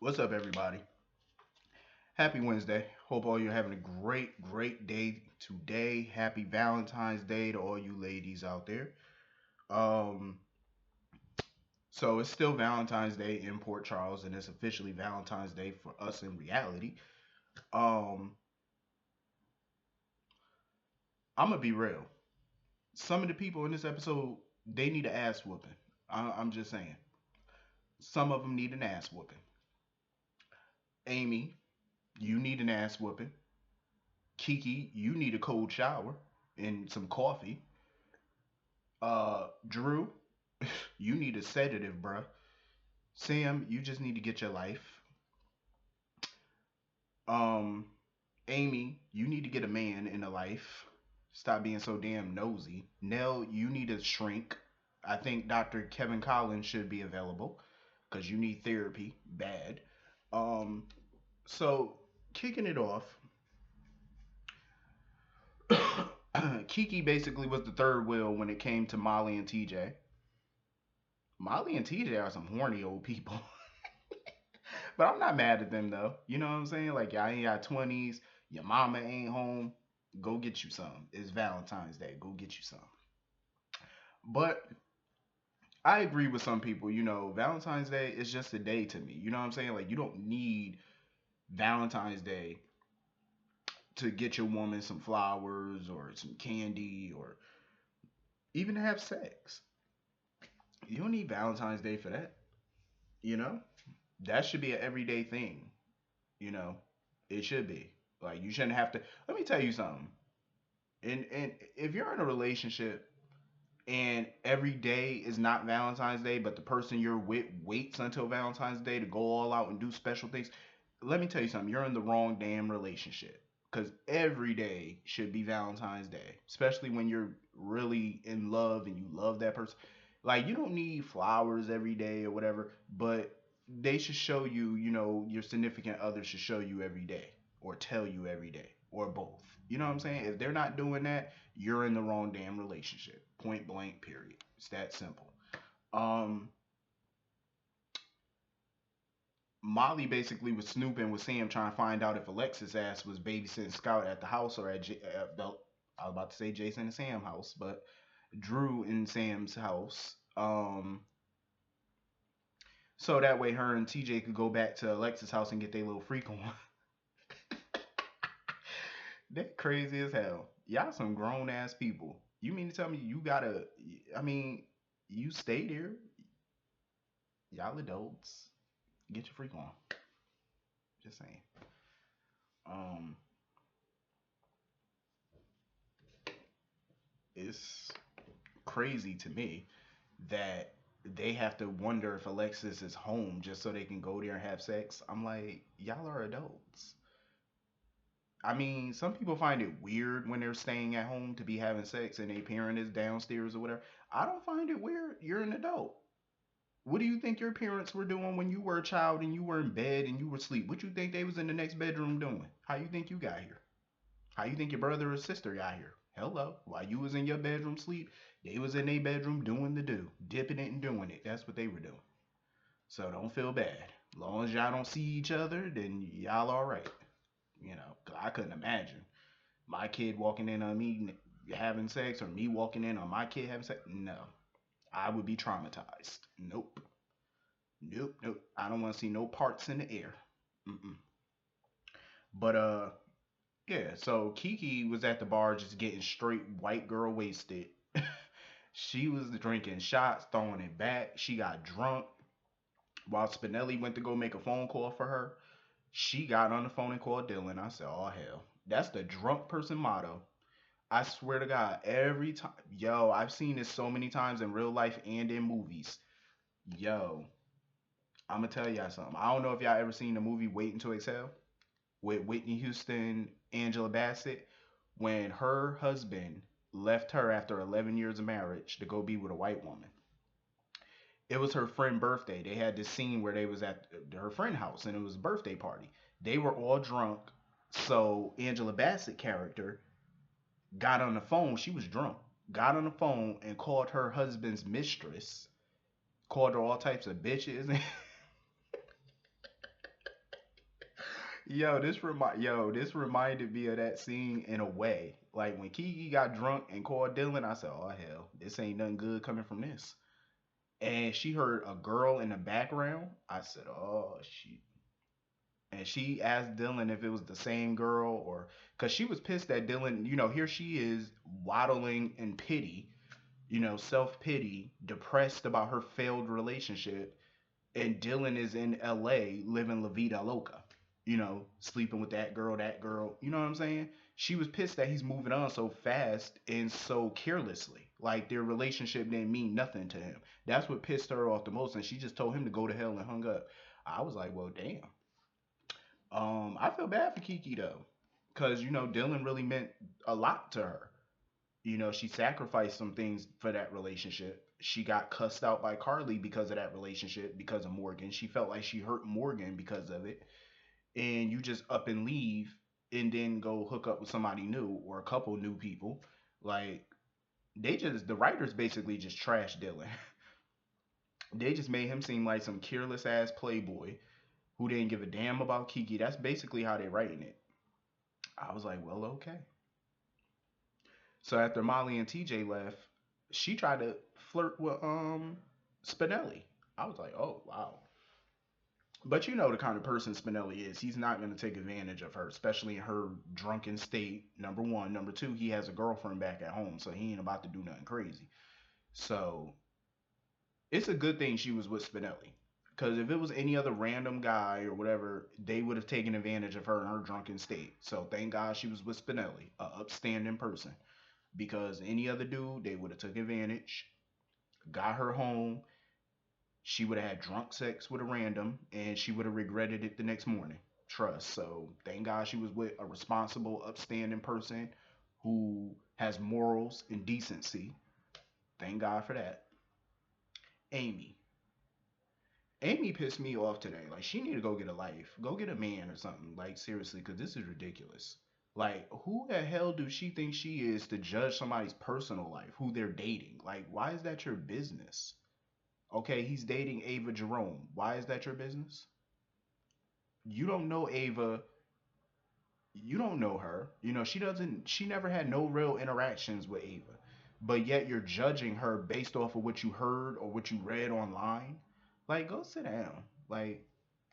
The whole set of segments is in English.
What's up, everybody? Happy Wednesday. Hope all you're having a great day today. Happy Valentine's Day to all you ladies out there. Um, so it's still Valentine's Day in Port Charles, and it's officially Valentine's Day for us in reality. Um, I'm gonna be real. Some of the people in this episode they need an ass whooping. I'm just saying. Some of them need an ass whooping. Amy, you need an ass whooping. Kiki, you need a cold shower and some coffee. Drew, you need a sedative, bruh. Sam, you just need to get your life. Um, Amy, you need to get a man in a life. Stop being so damn nosy. Nell, you need to shrink. I think Dr. Kevin Collins should be available because you need therapy bad. Um, so kicking it off, Kiki basically was the third wheel when it came to Molly and TJ. Molly and TJ are some horny old people. But I'm not mad at them though. You know what I'm saying? Like y'all ain't got 20s, your mama ain't home. Go get you some. It's Valentine's Day. Go get you some. But I agree with some people. Valentine's Day is just a day to me. You know what I'm saying? Like you don't need Valentine's Day to get your woman some flowers or some candy or even to have sex. You don't need Valentine's Day for that. You know? That should be an everyday thing. You know? It should be. Like you shouldn't have to. Let me tell you something. And if you're in a relationship and every day is not Valentine's Day, but the person you're with waits until Valentine's Day to go all out and do special things, let me tell you something. You're in the wrong damn relationship. Because every day should be Valentine's Day, especially when you're really in love and you love that person. Like, you don't need flowers every day or whatever, but they should show you, your significant other should show you every day or tell you every day or both. You know what I'm saying? If they're not doing that, you're in the wrong damn relationship. Point blank, period. It's that simple. Um, Molly basically was snooping with Sam trying to find out if Alexis ass was babysitting Scout at the house or I was about to say Jason and Sam house, but Drew and Sam's house. So that way her and TJ could go back to Alexis' house and get their little freak on. That crazy as hell. Y'all some grown ass people. You mean to tell me you gotta? I mean, you stay there. Y'all adults. Get your freak on. Just saying. Um, it's crazy to me that they have to wonder if Alexis is home just so they can go there and have sex. I'm like, y'all are adults. I mean, some people find it weird when they're staying at home to be having sex and a parent is downstairs or whatever. I don't find it weird. You're an adult. What do you think your parents were doing when you were a child and you were in bed and you were asleep? What you think they was in the next bedroom doing? How you think you got here? How you think your brother or sister got here? Hello. While you was in your bedroom sleep, they was in their bedroom doing the do, dipping it and doing it. That's what they were doing. So don't feel bad. As long as y'all don't see each other, then y'all all right. 'Cause I couldn't imagine my kid walking in on me having sex or me walking in on my kid having sex. No, I would be traumatized. Nope. Nope. Nope. I don't want to see no parts in the air. Mm-mm. But yeah. So Kiki was at the bar just getting straight white girl wasted. She was drinking shots, throwing it back. She got drunk while Spinelli went to go make a phone call for her. She got on the phone and called Dylan. I said, "Oh hell, that's the drunk person motto." I swear to God, every time, yo, I've seen this so many times in real life and in movies. Yo, I'm gonna tell y'all something. I don't know if y'all ever seen the movie Waiting to Exhale with Whitney Houston, Angela Bassett, when her husband left her after 11 years of marriage to go be with a white woman. It was her friend's birthday. They had this scene where they was at her friend house and it was a birthday party. They were all drunk. So Angela Bassett character got on the phone. She was drunk. Got on the phone and called her husband's mistress. Called her all types of bitches. This reminded me of that scene in a way. Like when Kiki got drunk and called Dylan, I said, "Oh hell, this ain't nothing good coming from this." And she heard a girl in the background. I said, "Oh shit." And she asked Dylan if it was the same girl or because she was pissed that Dylan, here she is waddling in pity, self pity, depressed about her failed relationship, and Dylan is in LA living La Vida Loca, sleeping with that girl. You know what I'm saying? She was pissed that he's moving on so fast and so carelessly. Like their relationship didn't mean nothing to him. That's what pissed her off the most, and she just told him to go to hell and hung up. I was like, well, damn. I feel bad for Kiki though, because Dylan really meant a lot to her. She sacrificed some things for that relationship. She got cussed out by Carly because of that relationship, because of Morgan. She felt like she hurt Morgan because of it. And you just up and leave and then go hook up with somebody new or a couple new people. Like, the writers basically just trashed Dylan. They just made him seem like some careless ass playboy who didn't give a damn about Kiki. That's basically how they writing it. I was like, well, okay. So after Molly and TJ left, she tried to flirt with Spinelli. I was like, oh wow. But you know the kind of person Spinelli is. He's not going to take advantage of her, especially in her drunken state. Number one. Number two, he has a girlfriend back at home, so he ain't about to do nothing crazy. So it's a good thing she was with Spinelli. Because if it was any other random guy or whatever, they would have taken advantage of her in her drunken state. So thank God she was with Spinelli, a upstanding person. Because any other dude, they would have took advantage, got her home. She would have had drunk sex with a random, and she would have regretted it the next morning. Trust. So thank God she was with a responsible, upstanding person who has morals and decency. Thank God for that. Amy. Amy pissed me off today. Like she need to go get a life. Go get a man or something. Like seriously, because this is ridiculous. Like who the hell do she think she is to judge somebody's personal life, who they're dating? Like why is that your business? Okay, he's dating Ava Jerome. Why is that your business? You don't know Ava. You don't know her. She never had no real interactions with Ava. But yet you're judging her based off of what you heard or what you read online. Like, go sit down. Like,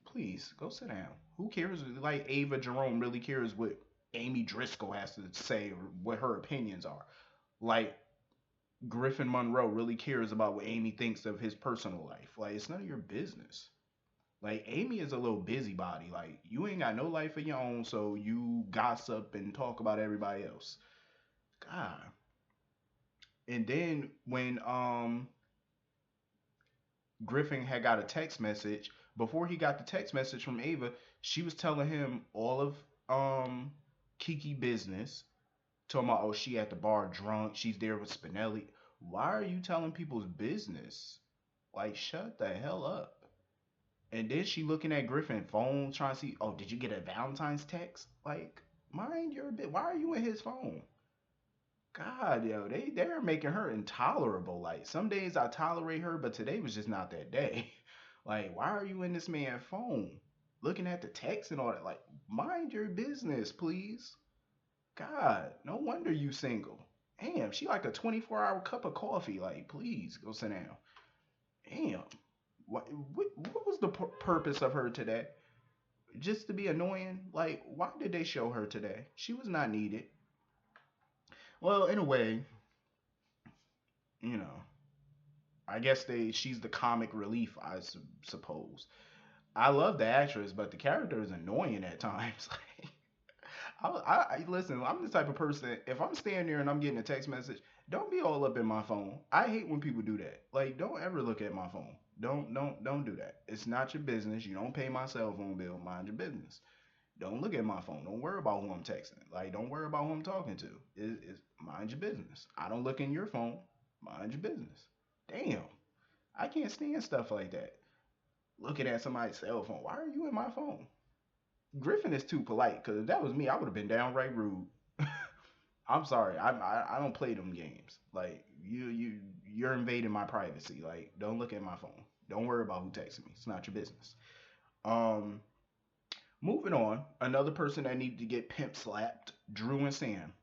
please, go sit down. Who cares? Like, Ava Jerome really cares what Amy Driscoll has to say or what her opinions are. Like, Griffin Monroe really cares about what Amy thinks of his personal life. Like, it's none of your business. Like Amy is a little busybody. Like you ain't got no life of your own, so you gossip and talk about everybody else. God. And then when Griffin had got a text message, before he got the text message from Ava, she was telling him all of Kiki business. Talking about, oh, she at the bar drunk, she's there with Spinelli. Why are you telling people's business? Like, shut the hell up. And then she looking at Griffin phone trying to see, oh, did you get a Valentine's text? Like, mind your bit. Why are you in his phone? God, yo, they're making her intolerable. Like some days I tolerate her, but today was just not that day. Like, why are you in this man's phone? Looking at the text and all that. Like, mind your business, please. God, no wonder you single. Damn, she like a 24-hour cup of coffee. Like, please go sit down. Damn. What was the purpose of her today? Just to be annoying? Like, why did they show her today? She was not needed. Well, in a way, you know, I guess she's the comic relief, suppose. I love the actress, but the character is annoying at times. Listen. I'm the type of person. If I'm standing there and I'm getting a text message, don't be all up in my phone. I hate when people do that. Like, don't ever look at my phone. Don't do that. It's not your business. You don't pay my cell phone bill. Mind your business. Don't look at my phone. Don't worry about who I'm texting. Like, don't worry about who I'm talking to. Mind your business. I don't look in your phone. Mind your business. Damn, I can't stand stuff like that. Looking at somebody's cell phone. Why are you in my phone? Griffin is too polite. Cause if that was me, I would have been downright rude. I'm sorry. I don't play them games. Like you're invading my privacy. Like don't look at my phone. Don't worry about who texted me. It's not your business. Um, Moving on, another person that needed to get pimp slapped, Drew and Sam.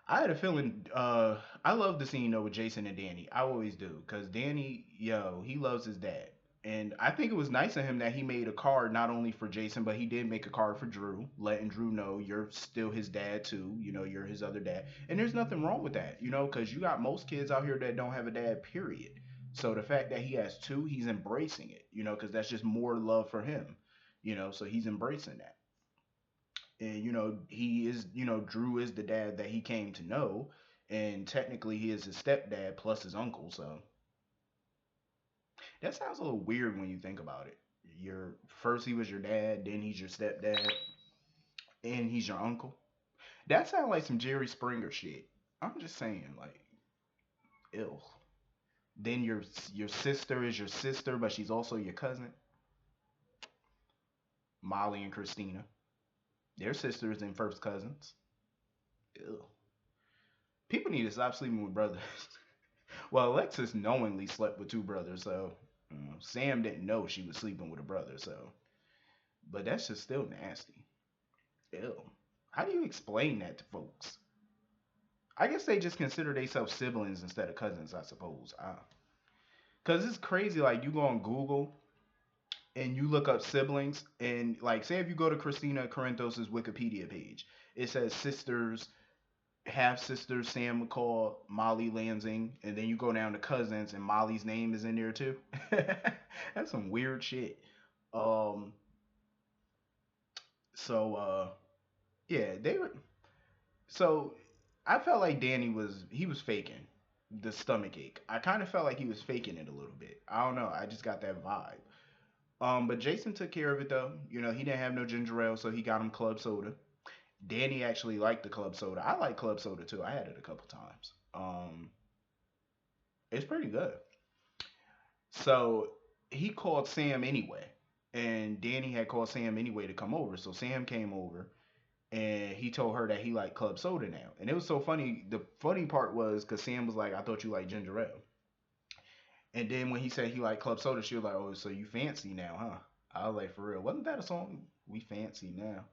I had a feeling. I love the scene though with Jason and Danny. I always do, cause Danny, yo, he loves his dad, and I think it was nice of him that he made a card not only for Jason, but he did make a card for Drew, letting Drew know you're still his dad too. You know, you're his other dad, and there's nothing wrong with that. You know, cause you got most kids out here that don't have a dad. Period. So the fact that he has two, he's embracing it. You know, cause that's just more love for him. You know, so he's embracing that. And he is, Drew is the dad that he came to know, and technically he is his stepdad plus his uncle. So that sounds a little weird when you think about it. Your first he was your dad, then he's your stepdad, and he's your uncle. That sounds like some Jerry Springer shit. I'm just saying, like, ill. Then your sister is your sister, but she's also your cousin. Molly and Christina, they're sisters and first cousins. Ew. People need to stop sleeping with brothers. Well, Alexis knowingly slept with two brothers, so Sam didn't know she was sleeping with a brother, so. But that's just still nasty. Ew. How do you explain that to folks? I guess they just consider themselves siblings instead of cousins, I suppose. Cause it's crazy. Like you go on Google and you look up siblings, and like say if you go to Christina Corinthos's Wikipedia page, it says sisters, half sister Sam McCall, Molly Lansing, and then you go down to cousins and Molly's name is in there too. That's some weird shit. Um, so yeah, they were. So I felt like Danny was faking the stomach ache. I kind of felt like he was faking it a little bit. I don't know. I just got that vibe. But Jason took care of it though. You know, he didn't have no ginger ale, so he got him club soda. Danny actually liked the club soda. I like club soda too. I had it a couple times. It's pretty good. So he called Sam anyway, and Danny had called Sam anyway to come over. So Sam came over, and he told her that he liked club soda now. And it was so funny. The funny part was because Sam was like, "I thought you liked ginger ale," and then when he said he liked club soda, she was like, "Oh, so you fancy now, huh?" I was like, "For real? Wasn't that a song? We fancy now.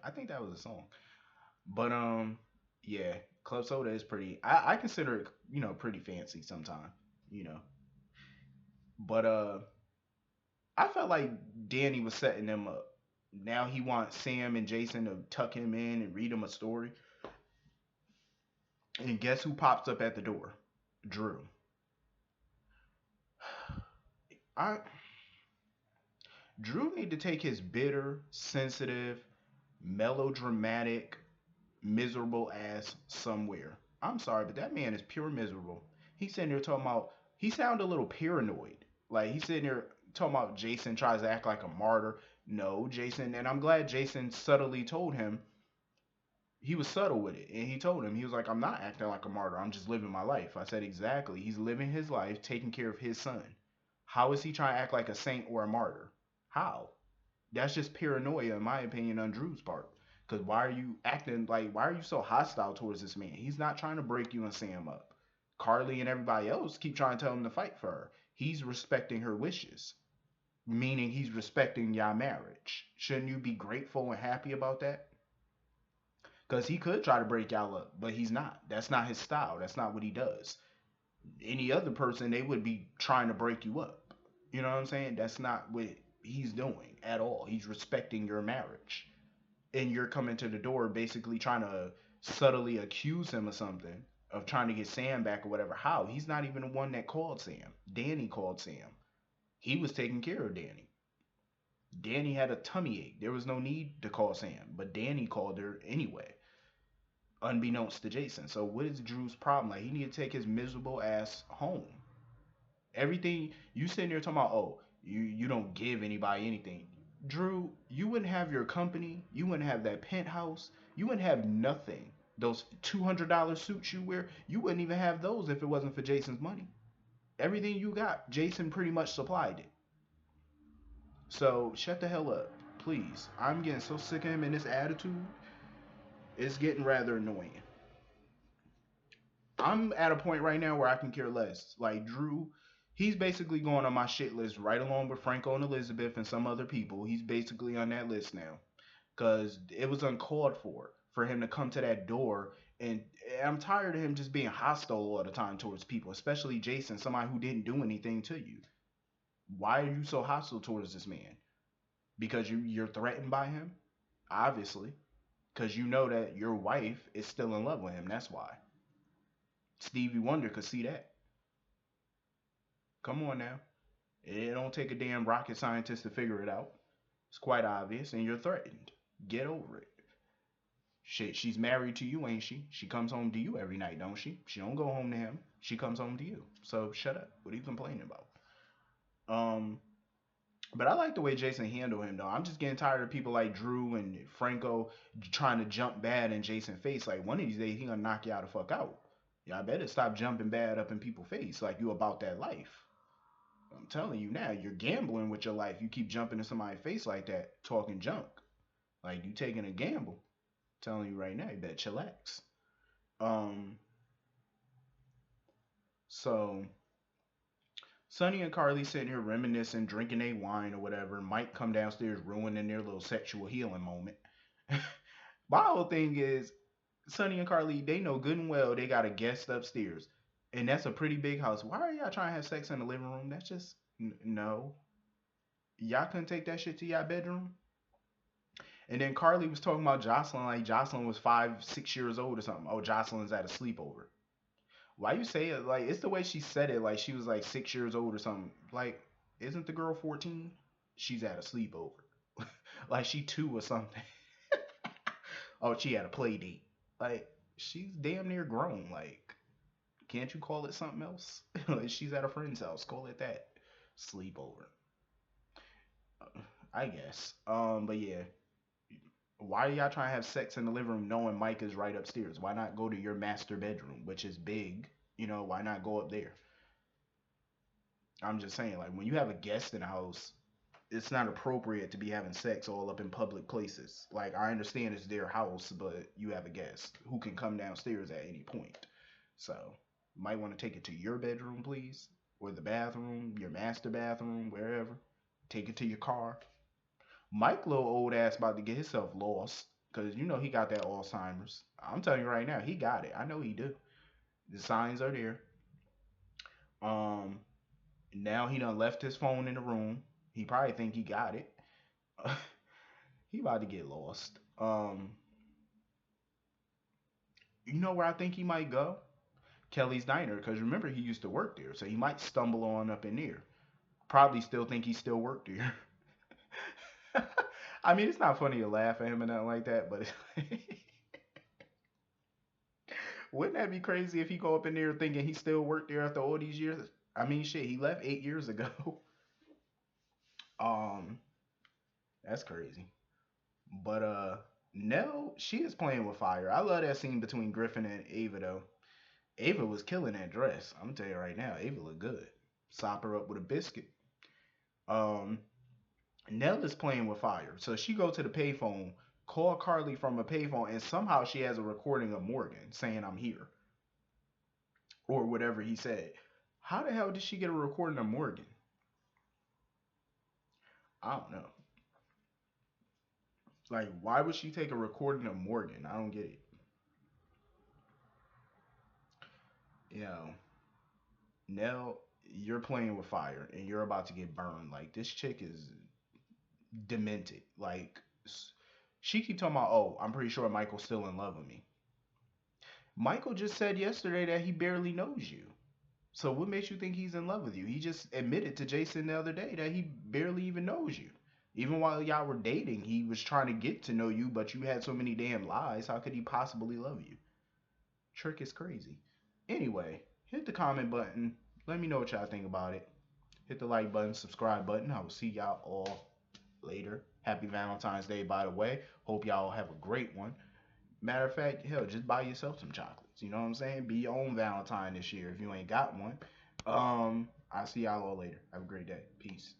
I think that was a song." But yeah, club soda is pretty. I consider it pretty fancy sometimes. You know, but I felt like Danny was setting them up. Now he wants Sam and Jason to tuck him in and read him a story. And guess who pops up at the door? Drew. I Drew need to take his bitter, sensitive, melodramatic, miserable ass somewhere. I'm sorry, but that man is pure miserable. He's sitting there talking about he sounded a little paranoid. Like he's sitting there talking about Jason tries to act like a martyr. No, Jason, and I'm glad Jason subtly told him he was subtle with it. And he told him, he was like, I'm not acting like a martyr. I'm just living my life. I said, exactly. He's living his life, taking care of his son. How is he trying to act like a saint or a martyr? How? That's just paranoia, in my opinion, on Drew's part. Because why are you acting like, why are you so hostile towards this man? He's not trying to break you and Sam up. Carly and everybody else keep trying to tell him to fight for her. He's respecting her wishes, meaning he's respecting your marriage. Shouldn't you be grateful and happy about that? Because he could try to break y'all up, but he's not. That's not his style. That's not what he does. Any other person, they would be trying to break you up. You know what I'm saying? That's not what he's doing at all. He's respecting your marriage. And you're coming to the door basically trying to subtly accuse him of something, of trying to get Sam back or whatever. How? He's not even the one that called Sam. Danny called Sam. He was taking care of Danny. Danny had a tummy ache. There was no need to call Sam, but Danny called her anyway, unbeknownst to Jason. So what is Drew's problem? Like he need to take his miserable ass home. Everything you sitting there talking about, oh, you don't give anybody anything. Drew, you wouldn't have your company, you wouldn't have that penthouse, you wouldn't have nothing. Those $200 suits you wear, you wouldn't even have those if it wasn't for Jason's money. Everything you got, Jason pretty much supplied it. So shut the hell up, please. I'm getting so sick of him and this attitude. It's getting rather annoying. I'm at a point right now where I can care less. Like Drew, He's basically going on my shit list right along with Franco and Elizabeth and some other people. He's basically on that list now because it was uncalled for him to come to that door. And I'm tired of him just being hostile all the time towards people, especially Jason, somebody who didn't do anything to you. Why are you so hostile towards this man? Because you're threatened by him, obviously, because you know that your wife is still in love with him. That's why. Stevie Wonder could see that. Come on now. It don't take a damn rocket scientist to figure it out. It's quite obvious, and you're threatened. Get over it. Shit, she's married to you, ain't she? She comes home to you every night, don't she? She don't go home to him. She comes home to you. So shut up. What are you complaining about? Um, but I like the way Jason handled him though. I'm just getting tired of people like Drew and Franco trying to jump bad in Jason's face. Like one of these days he gonna knock y'all the fuck out. Y'all better stop jumping bad up in people's face like you about that life. I'm telling you now, you're gambling with your life. You keep jumping in somebody's face like that, talking junk. Like you taking a gamble. I'm telling you right now, you better chillax. Um, so Sonny and Carly sitting here reminiscing, drinking a wine or whatever. Mike come downstairs ruining their little sexual healing moment. My whole thing is Sonny and Carly, they know good and well they got a guest upstairs. And that's a pretty big house. Why are y'all trying to have sex in the living room? That's just no. Y'all couldn't take that shit to y'all bedroom. And then Carly was talking about Jocelyn like Jocelyn was 5, 6 years old or something. Oh, Jocelyn's at a sleepover. Why you say it like it's the way she said it, like she was like 6 years old or something. Like, isn't the girl 14? She's at a sleepover. Like she 2 or something. Oh, she had a play date. Like, she's damn near grown. Like, can't you call it something else? Like, she's at a friend's house. Call it that. Sleepover. I guess. But yeah. Why are y'all trying to have sex in the living room knowing Mike is right upstairs? Why not go to your master bedroom, which is big? Why not go up there? I'm just saying, like, when you have a guest in the house, it's not appropriate to be having sex all up in public places. Like, I understand it's their house, but you have a guest who can come downstairs at any point. So, might want to take it to your bedroom, please, or the bathroom, your master bathroom, wherever. Take it to your car. Mike, little old ass, about to get himself lost because he got that Alzheimer's. I'm telling you right now, he got it. I know he do. The signs are there. Um, Now he done left his phone in the room. He probably think he got it. He about to get lost. You know where I think he might go? Kelly's Diner, because remember he used to work there, so he might stumble on up in there. Probably still think he still worked there. I mean, it's not funny to laugh at him or nothing like that, but wouldn't that be crazy if he go up in there thinking he still worked there after all these years? I mean, shit, he left 8 years ago. Um, that's crazy. But Nell, she is playing with fire. I love that scene between Griffin and Ava though. Ava was killing that dress. I'm gonna tell you right now, Ava looked good. Sop her up with a biscuit. Um, Nell is playing with fire. So she go to the payphone, call Carly from a payphone, and somehow she has a recording of Morgan saying I'm here. Or whatever he said. How the hell did she get a recording of Morgan? I don't know. Like, why would she take a recording of Morgan? I don't get it. You know, Nell, you're playing with fire and you're about to get burned. Like, this chick is demented. Like, she keep talking about, oh, I'm pretty sure Michael's still in love with me. Michael just said yesterday that he barely knows you. So what makes you think he's in love with you? He just admitted to Jason the other day that he barely even knows you. Even while y'all were dating, he was trying to get to know you, but you had so many damn lies. How could he possibly love you? Trick is crazy. Anyway, hit the comment button. Let me know what y'all think about it. Hit the like button, subscribe button. I will see y'all all later. Happy Valentine's Day, by the way. Hope y'all have a great one. Matter of fact, hell, just buy yourself some chocolates. You know what I'm saying? Be your own Valentine this year if you ain't got one. I'll see y'all all later. Have a great day. Peace.